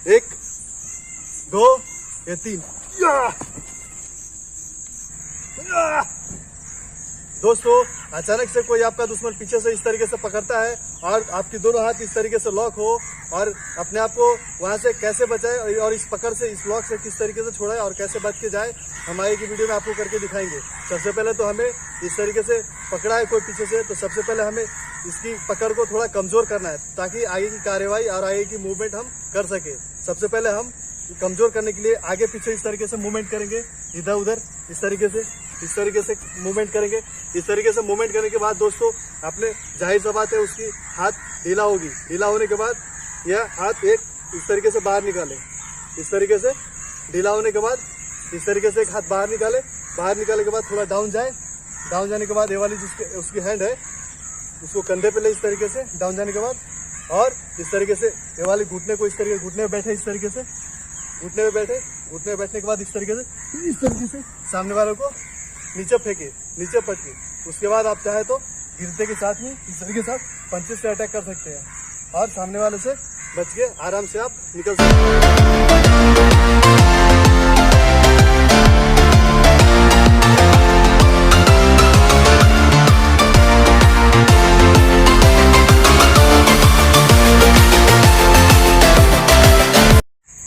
एक, दो या तीन। दोस्तों, अचानक से कोई आपका दुश्मन पीछे से इस तरीके से पकड़ता है और आपकी दोनों हाथ इस तरीके से लॉक हो और अपने आप को वहां से कैसे बचाए और इस पकड़ से, इस लॉक से किस तरीके से छोड़ाए और कैसे बच के जाए, हम आगे की वीडियो में आपको करके दिखाएंगे। सबसे पहले तो हमें इस तरीके से पकड़ा है कोई पीछे से, तो सबसे पहले हमें इसकी पकड़ को थोड़ा कमजोर करना है ताकि आगे की कार्यवाही और आगे की मूवमेंट हम कर सके। सबसे पहले हम कमजोर करने के लिए आगे पीछे इस तरीके से मूवमेंट करेंगे, इधर उधर इस तरीके से मूवमेंट करेंगे। इस तरीके से मूवमेंट करने के बाद दोस्तों, अपने जाहिर सा बात है उसकी हाथ ढीला होगी। ढीला होने के बाद यह हाथ एक इस तरीके से बाहर निकाले, इस तरीके से ढीला होने के बाद इस तरीके से एक हाथ बाहर निकाले। बाहर निकालने के बाद थोड़ा डाउन जाए। डाउन जाने के बाद ये वाली जिसके उसकी हैंड है उसको कंधे पे ले, इस तरीके से डाउन जाने के बाद, और इस तरीके से ये वाली घुटने को इस तरीके घुटने में बैठे, इस तरीके से घुटने में बैठे। घुटने में बैठने के बाद इस तरीके से सामने वालों को नीचे फेंके, नीचे पटके। उसके बाद आप चाहे तो गिरते के साथ ही इस तरीके से पंचेस से अटैक कर सकते हैं और सामने वाले से बच के आराम से आप निकल सकते हैं।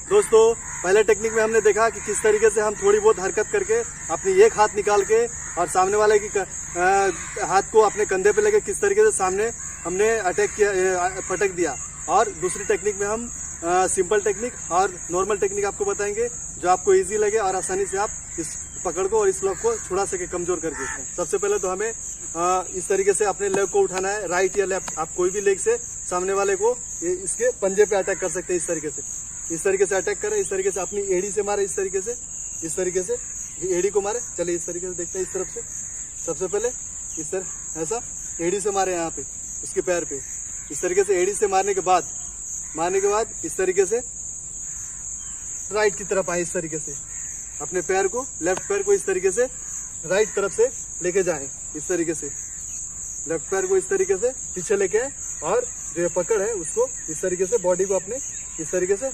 दोस्तों, पहले टेक्निक में हमने देखा कि किस तरीके से हम थोड़ी बहुत हरकत करके अपनी एक हाथ निकाल के और सामने वाले की हाथ को अपने कंधे पे लेके किस तरीके से सामने हमने अटैक किया, पटक दिया। और दूसरी टेक्निक में हम सिंपल टेक्निक और नॉर्मल टेक्निक आपको बताएंगे जो आपको इजी लगे और आसानी से आप इस पकड़ को और इस लॉक को छुड़ा सके कमजोर करके। सबसे पहले तो हमें इस तरीके से अपने लेग को उठाना है, राइट या लेफ्ट, आप कोई भी लेग से सामने वाले को इसके पंजे पे अटैक कर सकते हैं। इस तरीके से अटैक करें, इस तरीके से अपनी एड़ी से मारे, इस तरीके से एड़ी को मारे। चलिए इस तरीके से देखते हैं, इस तरफ से सबसे पहले इस तरह ऐसा एड़ी से मारे, यहाँ पे उसके पैर पे इस तरीके से एड़ी से मारने के बाद इस तरीके से राइट की तरफ आए। इस तरीके से अपने पैर को, लेफ्ट पैर को इस तरीके से राइट तरफ से लेके जाएं। इस तरीके से लेफ्ट पैर को इस तरीके से पीछे लेके आए और जो पकड़ है उसको इस तरीके से बॉडी को अपने इस तरीके से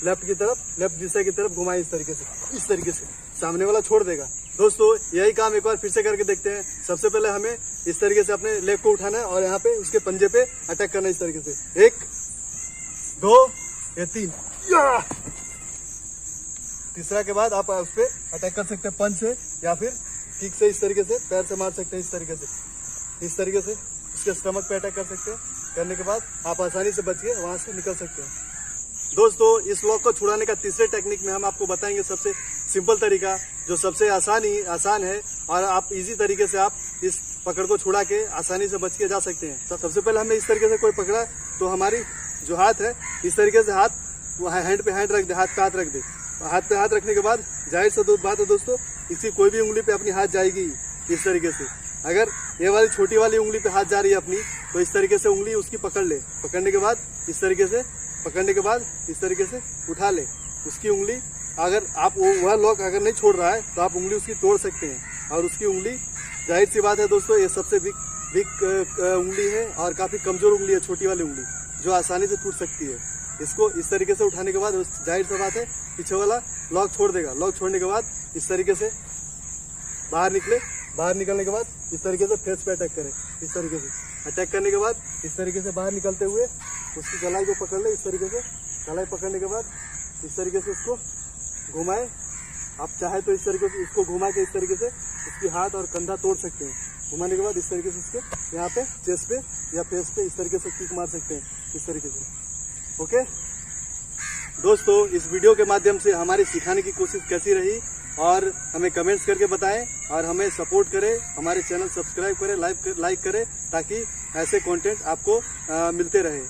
लेफ्ट दिशा की तरफ घुमाए। इस तरीके से सामने वाला छोड़ देगा। दोस्तों, यही काम एक बार फिर से करके देखते हैं। सबसे पहले हमें इस तरीके से अपने लेग को उठाना है और यहाँ पे उसके पंजे पे अटैक करना है। इस तरीके से 1, 2 या 3। तीसरा के बाद आप उस पर अटैक कर सकते हैं पंच से या फिर किक से, इस तरीके से पैर से मार सकते हैं। इस तरीके से उसके स्टमक पे अटैक कर सकते हैं। करने के बाद आप आसानी से बच के वहां से निकल सकते हैं। दोस्तों, इस लॉक को छुड़ाने का तीसरे टेक्निक में हम आपको बताएंगे सबसे सिंपल तरीका जो सबसे आसान है और आप इजी तरीके से आप इस पकड़ को छुड़ा के आसानी से बच के जा सकते हैं। तो सबसे पहले हमने इस तरीके से कोई पकड़ा तो हमारी जो हाथ है इस तरीके से हाथ हैंड पे हैंड रख दे, हाथ पे हाथ रख दे। हाथ पे हाथ रखने के बाद जाहिर सी बात है दोस्तों, इसकी कोई भी उंगली पे अपनी हाथ जाएगी इस तरीके से। अगर ये वाली छोटी वाली उंगली पे हाथ जा रही है अपनी, तो इस तरीके से उंगली उसकी पकड़ ले। पकड़ने के बाद इस तरीके से उठा ले उसकी उंगली। अगर आप वह लॉक अगर नहीं छोड़ रहा है तो आप उंगली उसकी तोड़ सकते हैं। और उसकी उंगली, जाहिर सी बात है दोस्तों, ये सबसे बिग उंगली है और काफी कमजोर उंगली है, छोटी वाली उंगली जो आसानी से टूट सकती है। इसको इस तरीके से उठाने के बाद जाहिर सी बात है पीछे वाला लॉक छोड़ देगा। लॉक छोड़ने के बाद इस तरीके से बाहर निकलने के बाद इस तरीके से फेस पे अटैक करें। इस तरीके से अटैक करने के बाद इस तरीके से बाहर निकलते हुए उसकी कलाई को पकड़ ले। इस तरीके से कलाई पकड़ने के बाद इस तरीके से उसको घुमाए। आप चाहे तो इस तरीके से इसको घुमा के इस तरीके से उसकी हाथ और कंधा तोड़ सकते हैं। घुमाने के बाद इस तरीके से उसके यहाँ पे चेस्ट पे या फेस पे इस तरीके से किक मार सकते हैं, इस तरीके से। ओके दोस्तों, इस वीडियो के माध्यम से हमारी सिखाने की कोशिश कैसी रही और हमें कमेंट्स करके बताएं और हमें सपोर्ट करें। हमारे चैनल सब्सक्राइब करें, लाइक करें ताकि ऐसे कंटेंट आपको मिलते रहे।